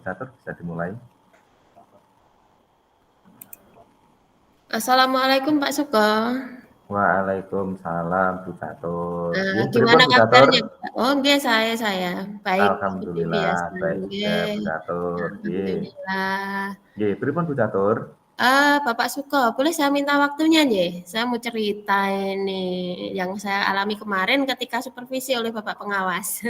Catur, bisa dimulai. Assalamualaikum Pak Suko. Waalaikumsalam Bu Catur. Nggih, pripun Gimana Bu Catur? kabarnya, Pak? Oh, nggih, saya baik seperti Alhamdulillah biasa, baik juga nggih. Bu Catur. Nggih. Alhamdulillah. Nggih, pripun Bu Catur? Bapak Suko, boleh saya minta waktunya nggih? Saya mau cerita ini yang saya alami kemarin ketika supervisi oleh Bapak pengawas.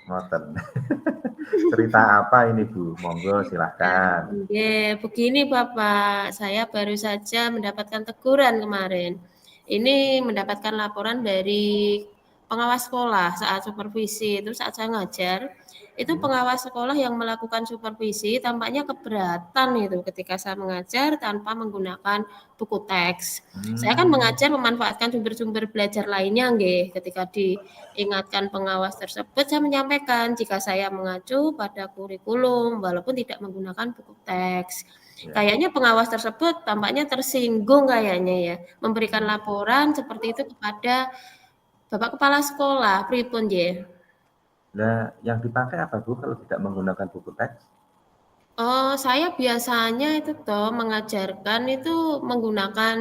Ngoten. Cerita apa ini Bu? Monggo silahkan. Nggih, begini Bapak, saya baru saja mendapatkan teguran kemarin. Ini mendapatkan laporan dari pengawas sekolah saat supervisi, itu saat saya ngajar, itu Nggih. pengawas sekolah yang melakukan supervisi tampaknya keberatan itu ketika saya mengajar tanpa menggunakan buku teks. Saya kan Hmm, mengajar memanfaatkan sumber-sumber belajar lainnya nggih, ketika diingatkan pengawas tersebut saya menyampaikan jika saya mengacu pada kurikulum walaupun tidak menggunakan buku teks. ya. Kayaknya pengawas tersebut tampaknya tersinggung kayaknya ya, memberikan Hmm. laporan seperti itu kepada Bapak Kepala Sekolah, pripun nggih? Nah, yang dipakai apa Bu kalau tidak menggunakan buku teks? Oh, saya biasanya itu toh mengajarkan itu menggunakan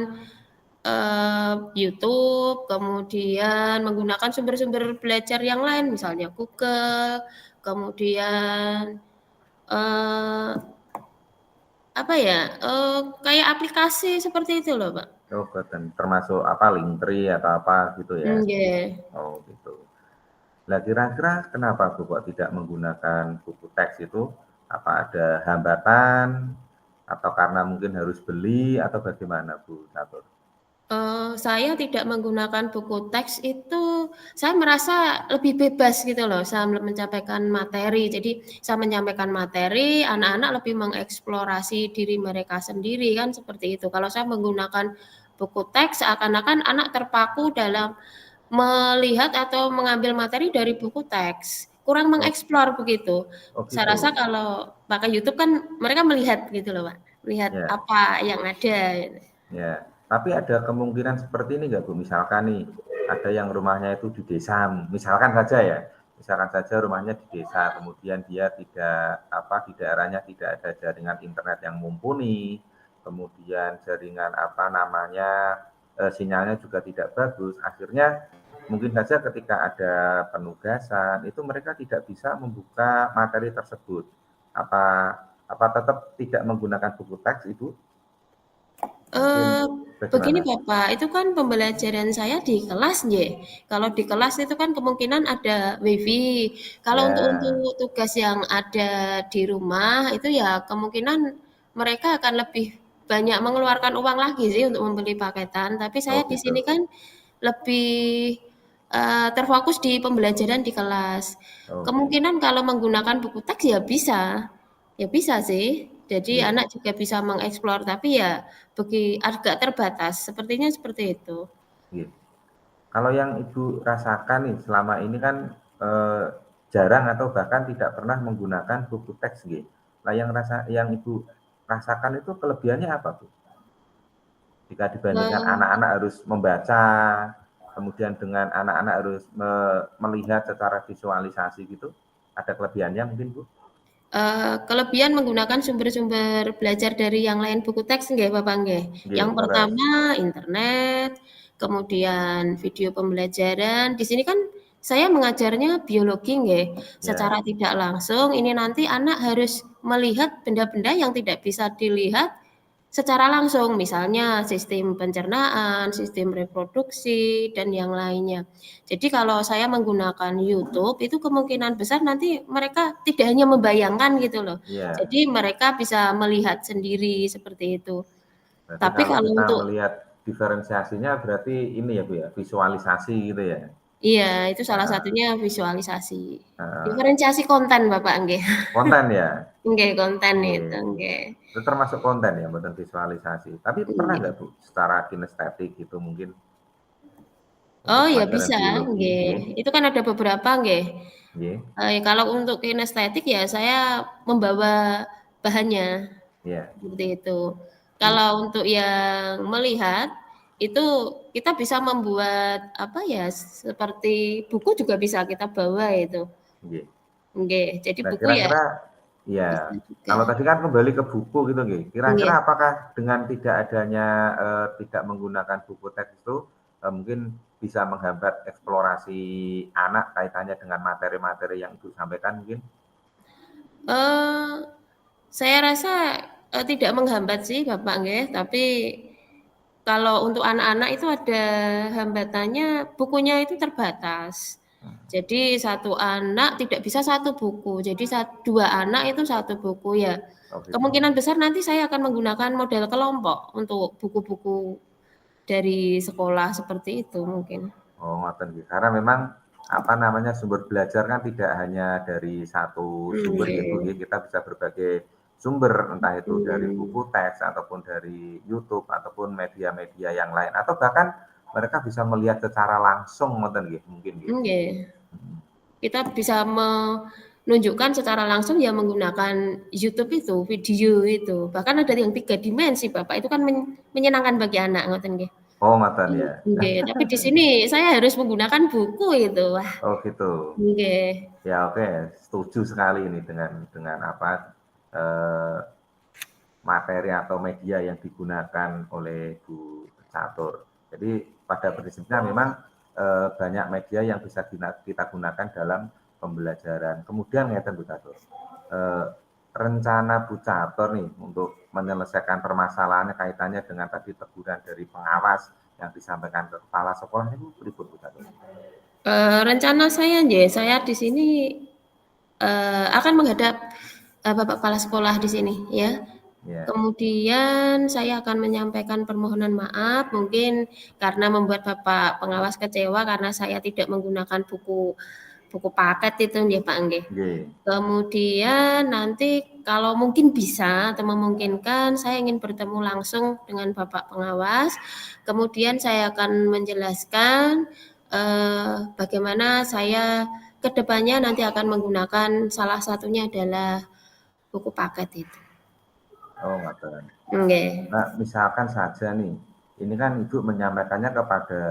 YouTube, kemudian menggunakan sumber-sumber belajar yang lain, misalnya Google, kemudian eh, apa ya, kayak aplikasi seperti itu loh, Pak. Oh, boten. Termasuk apa, Linktree atau apa gitu ya? Nggih. Oh, gitu. Nah, kira-kira kenapa Bu kok tidak menggunakan buku teks itu? Apa ada hambatan atau karena mungkin harus beli atau bagaimana Bu Catur? Saya tidak menggunakan buku teks itu, saya merasa lebih bebas gitu loh, saya menyampaikan materi. Jadi, saya menyampaikan materi, anak-anak lebih mengeksplorasi diri mereka sendiri kan seperti itu. Kalau saya menggunakan buku teks, seakan-akan anak terpaku dalam melihat atau mengambil materi dari buku teks, kurang Oh, mengeksplor begitu. oh Saya rasa gitu. kalau pakai YouTube kan mereka melihat gitu loh, Pak, melihat Ya, apa yang ada gitu. ya. Tapi ada kemungkinan seperti ini nggak Bu? Misalkan nih, ada yang rumahnya itu di desa, misalkan saja ya, misalkan saja rumahnya di desa, kemudian dia tidak apa di daerahnya tidak ada jaringan internet yang mumpuni, kemudian jaringan apa namanya sinyalnya juga tidak bagus, akhirnya mungkin saja ketika ada penugasan itu mereka tidak bisa membuka materi tersebut. Apa apa tetap tidak menggunakan buku teks Ibu? Mungkin Eee, Begini bagaimana? Bapak, itu kan pembelajaran saya di kelas nggih. Kalau di kelas itu kan kemungkinan ada WiFi. Kalau Ya, untuk tugas yang ada di rumah itu ya kemungkinan mereka akan lebih banyak mengeluarkan uang lagi sih untuk membeli paketan, tapi oh saya di gitu. sini kan lebih, terfokus di pembelajaran di kelas. Oke. Kemungkinan kalau menggunakan buku teks ya bisa sih. Jadi Iya, anak juga bisa mengeksplor, tapi ya agak terbatas, sepertinya seperti itu. iya. Kalau yang Ibu rasakan nih selama ini kan eh, jarang atau bahkan tidak pernah menggunakan buku teks, gitu. Nah, yang Ibu rasakan itu kelebihannya apa, Bu? Jika dibandingkan Eee anak-anak harus membaca, kemudian dengan anak-anak harus melihat secara visualisasi gitu, ada kelebihannya mungkin, Bu? Kelebihan menggunakan sumber-sumber belajar dari yang lain buku teks nggih, Bapak, nggih. Yang Nggih, leres. pertama internet, kemudian video pembelajaran. Di sini kan saya mengajarnya biologi nggih, secara Ya, tidak langsung ini nanti anak harus melihat benda-benda yang tidak bisa dilihat secara langsung, misalnya sistem pencernaan, sistem reproduksi, dan yang lainnya. Jadi kalau saya menggunakan YouTube, itu kemungkinan besar nanti mereka tidak hanya membayangkan gitu loh. iya. Jadi mereka bisa melihat sendiri seperti itu. Berarti Tapi kalau kalau kita untuk melihat diferensiasinya berarti ini ya Bu ya, visualisasi gitu ya. iya, itu salah Nah, satunya visualisasi. eh, Diferensiasi konten Bapak nggih. konten ya. Nggih, konten itu Iya. nggih. Itu termasuk konten ya, bukan visualisasi. Tapi pernah Iya. nggak Bu, secara kinestetik gitu mungkin untuk Oh ya pelajaran bisa, biologi, nggih. nggih, Itu kan ada beberapa nggih. nggih, Kalau untuk kinestetik ya saya membawa bahannya, iya, seperti itu. nggih, Kalau untuk yang melihat, itu kita bisa membuat, apa ya, seperti buku juga bisa kita bawa itu. nggih. Nggih, jadi Nah, buku ya kira-kira Iya. bisa juga. Kalau tadi kan kembali ke buku gitu nggih. Nggih. Kira-kira apakah dengan tidak adanya, tidak menggunakan buku teks itu, mungkin bisa menghambat eksplorasi anak kaitannya dengan materi-materi yang Ibu sampaikan mungkin? Eee, saya rasa, tidak menghambat sih Bapak nggih, tapi kalau untuk anak-anak itu ada hambatannya, bukunya itu terbatas. Mhm. Jadi satu anak tidak bisa satu buku, jadi 2 anak itu satu buku ya. Oh gitu. Kemungkinan besar nanti saya akan menggunakan model kelompok untuk buku-buku dari sekolah seperti itu mungkin. Oh ngoten nggih. Karena memang, apa namanya, sumber belajar kan tidak hanya dari satu sumber ya Bu Nggih, nggih, kita bisa berbagai sumber, entah itu dari mhm, buku teks, ataupun dari YouTube, ataupun media-media yang lain, atau bahkan mereka bisa melihat secara langsung ngoten nggih, mungkin nggih. nggih. Mhm. Kita bisa menunjukkan secara langsung ya menggunakan YouTube itu, video itu. Bahkan ada yang 3 dimensi, Bapak, itu kan menyenangkan bagi anak, ngoten nggih. Oh ngoten ya. Nggih, tapi di sini saya harus menggunakan buku itu. Wah, Oh gitu. nggih, Ya oke, setuju sekali ini dengan apa, eee, materi atau media yang digunakan oleh Bu Catur. Jadi pada prinsipnya memang, banyak media yang bisa kita gunakan dalam pembelajaran. Kemudian ngeten Bu Catur, eee, rencana Bu Catur nih untuk menyelesaikan permasalahannya kaitannya dengan tadi teguran dari pengawas yang disampaikan ke kepala sekolah itu pripun Bu Catur? rencana saya nggih, saya di sini, akan menghadap, Bapak kepala sekolah di sini ya. Ya, Kemudian saya akan menyampaikan permohonan maaf mungkin karena membuat Bapak pengawas kecewa karena saya tidak menggunakan buku buku paket itu nggih, Pak, nggih. nggih, Kemudian nanti kalau mungkin bisa atau memungkinkan saya ingin bertemu langsung dengan Bapak pengawas, kemudian saya akan menjelaskan, bagaimana saya ke depannya nanti akan menggunakan salah satunya adalah buku paket itu. oh ngoten. Nggih. Nah, misalkan saja nih, ini kan Ibu menyampaikannya kepada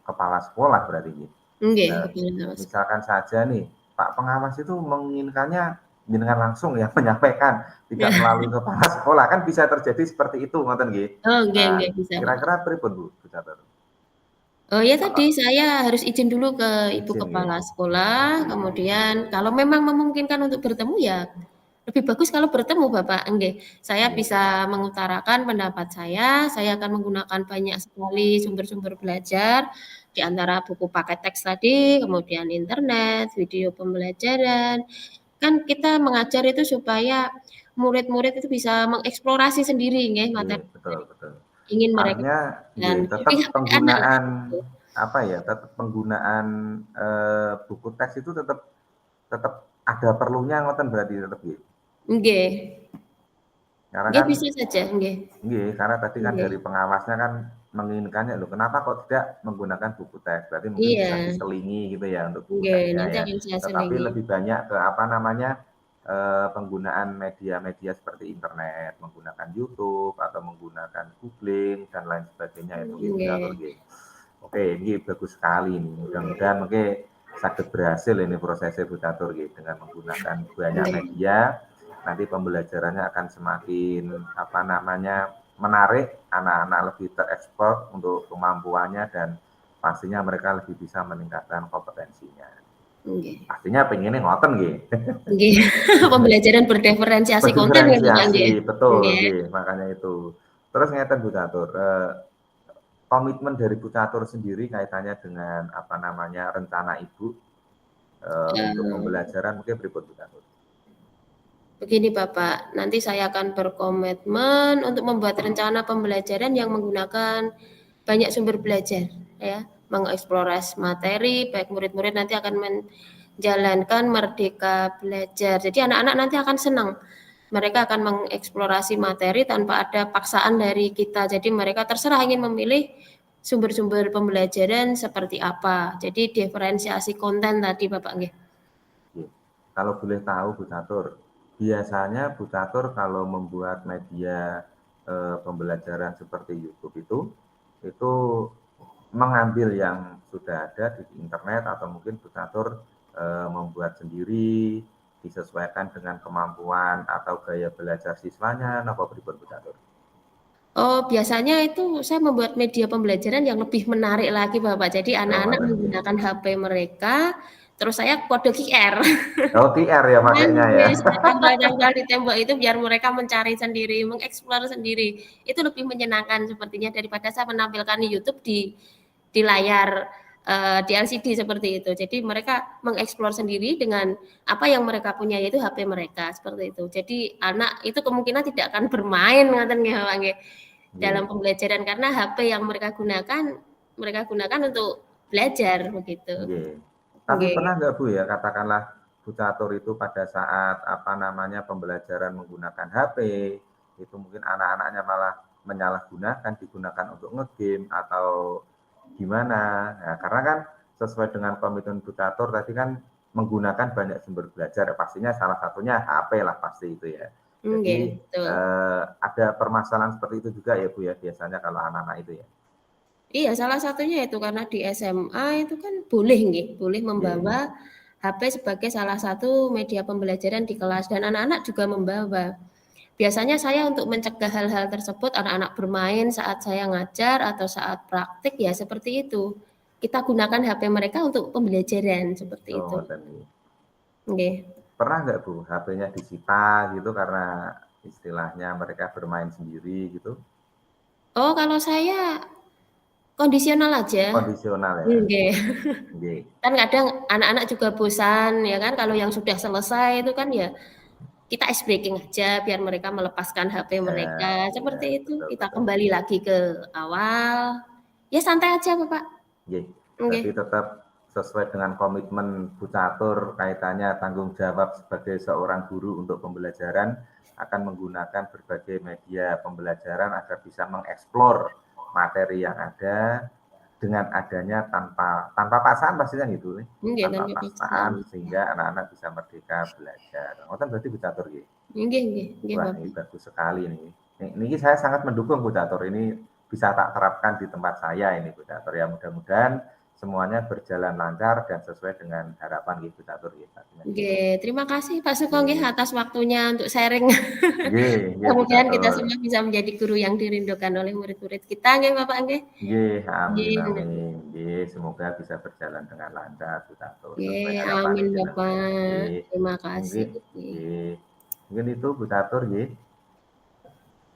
kepala sekolah berarti ini. Nggih, Eee, kepala sekolah. misalkan saja nih, Pak pengawas itu menginginkannya jenengan langsung ya menyampaikan, tidak melalui kepala sekolah, kan bisa terjadi seperti itu, ngoten nggih. Oh, nggih Nah, nggih, bisa, Pak. kira-kira pripun Bu, Bu Catur? Oh, ya Apa tadi saya harus izin dulu ke Ibu izin nggih? kepala sekolah, kemudian kalau memang memungkinkan untuk bertemu ya lebih bagus kalau bertemu, Bapak, nggih. Saya Nggih, bisa mengutarakan pendapat saya akan menggunakan banyak sekali sumber-sumber belajar, di antara buku paket teks tadi, kemudian internet, video pembelajaran. Kan kita mengajar itu supaya murid-murid itu bisa mengeksplorasi sendiri nggih nggih, materi betul betul. ingin mereka Artinya dan nggih, tetap pihak anak lah penggunaan, gitu. apa ya, tetap penggunaan, buku teks itu tetap tetap ada perlunya ngoten berarti tetep nggih? Nggih, Karena nggih kan bisa saja, nggih nggih, karena tadi kan nggih. dari pengawasnya kan menginginkannya, "Loh kenapa kok tidak menggunakan buku teks?" Berarti mungkin bisa Iya, diselingi gitu ya untuk buku nggih, teksnya nanti ya. akan saya Tetapi selingi. lebih banyak ke apa namanya, penggunaan media-media seperti internet, menggunakan YouTube atau menggunakan googling dan lain sebagainya itu nggih, Bu Catur Nggih, nggih. Oke, ini bagus sekali ini. Mudah-mudahan mungkin saged berhasil ini prosesnya Bu Catur nggih, dengan menggunakan banyak nggih, media, nanti pembelajarannya akan semakin, apa namanya, menarik, anak-anak lebih terekspor untuk kemampuannya dan pastinya mereka lebih bisa meningkatkan kompetensinya. nggih, Pastinya pengennya ngoten nggih. nggih. Pembelajaran berdiferensiasi konten gitu, Pak, nggih? Berdiferensiasi, betul Nggih. nggih, makanya itu. Terus ngeten Bu Catur, komitmen dari Bu Catur sendiri kaitannya dengan, apa namanya, rencana Ibu, untuk Eee, pembelajaran mungkin pripun Bu Catur? begini Bapak, nanti saya akan berkomitmen untuk membuat rencana pembelajaran yang menggunakan banyak sumber belajar, ya. Mengeksplorasi materi, baik murid-murid nanti akan menjalankan merdeka belajar. Jadi anak-anak nanti akan senang. Mereka akan mengeksplorasi materi tanpa ada paksaan dari kita. Jadi mereka terserah ingin memilih sumber-sumber pembelajaran seperti apa. Jadi diferensiasi konten tadi Bapak nggih. Nggih. Kalau boleh tahu Bu Catur, biasanya Bu Catur kalau membuat media, pembelajaran seperti YouTube itu mengambil yang sudah ada di internet atau mungkin Bu Catur, membuat sendiri, disesuaikan dengan kemampuan atau gaya belajar siswanya napa pripun Bu Catur? Oh, biasanya itu saya membuat media pembelajaran yang lebih menarik lagi, Bapak. Jadi Oh, anak-anak ngoten nggih. menggunakan HP mereka, terus saya kode QR. Oh, QR ya pakainya ya? Saya tempel-tempel di tembok itu biar mereka mencari sendiri, mengeksplor sendiri. Itu lebih menyenangkan sepertinya daripada saya menampilkan di YouTube di layar di LCD seperti itu. Jadi mereka mengeksplor sendiri dengan apa yang mereka punya yaitu HP mereka seperti itu. Jadi anak itu kemungkinan tidak akan bermain ngoten nggih Bapak nggih dalam Nggih. pembelajaran karena HP yang mereka gunakan untuk belajar begitu. Nggih. Tapi Nggih. pernah nggak Bu ya, katakanlah Bu Catur itu pada saat apa namanya pembelajaran menggunakan HP, itu mungkin anak-anaknya malah menyalahgunakan, digunakan untuk ngegame atau gimana. Nah, karena kan sesuai dengan komitmen Bu Catur tadi kan menggunakan banyak sumber belajar, pastinya salah satunya HP lah pasti itu ya. Nggih, Jadi betul. ada permasalahan seperti itu juga ya Bu ya biasanya kalau anak-anak itu ya. Iya, salah satunya itu karena di SMA itu kan boleh nggih, boleh Nggih. membawa HP sebagai salah satu media pembelajaran di kelas dan anak-anak juga membawa. Biasanya saya untuk mencegah hal-hal tersebut anak-anak bermain saat saya ngajar atau saat praktik ya seperti itu. Kita gunakan HP mereka untuk pembelajaran seperti Oh, itu. ngoten nggih. Nggih. Pernah nggak Bu, HP-nya disita gitu karena istilahnya mereka bermain sendiri gitu? Oh, kalau saya kondisional aja. Kondisional ya? Nggih. Nggih. Kan kadang anak-anak juga bosan ya kan kalau yang sudah selesai itu kan ya kita ice breaking aja biar mereka melepaskan HP mereka, Ya, seperti itu. betul Kita betul. kembali lagi ke awal. Ya santai aja, Bapak. Nggih. Berarti Nggih. tetap sesuai dengan komitmen Bu Catur kaitannya tanggung jawab sebagai seorang guru untuk pembelajaran akan menggunakan berbagai media pembelajaran agar bisa mengeksplor materi yang ada dengan adanya tanpa paksaan pastinya gitu, Nggih, tanpa tanpa paksaan. paksaan sehingga anak-anak bisa merdeka belajar. Ngoten berarti Bu Catur nggih. Nggih nggih nggih, Wah, ini Bapak. bagus sekali nih. Niki saya sangat mendukung Bu Catur. Ini bisa tak terapkan di tempat saya ini Bu Catur ya. Mudah-mudahan semuanya berjalan lancar dan sesuai dengan harapan Bu Catur ya. Nggih, terima kasih Pak Suko nggih Nggih. atas waktunya untuk sharing. Nggih, nggih Bu Mudah-mudahan kita Catur. semua bisa menjadi guru yang dirindukan oleh murid-murid kita nggih, Bapak nggih. Nggih, amin Nggih. amin. Nggih, semoga bisa berjalan dengan lancar Bu Catur sesuai Nggih, harapan amin jenengan. Bapak. Nggih. Terima Mungkin kasih. Nggih. nggih. Mungkin itu Bu Catur nggih.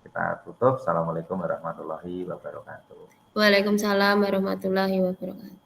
Kita tutup. Assalamualaikum warahmatullahi wabarakatuh. Waalaikumsalam warahmatullahi wabarakatuh.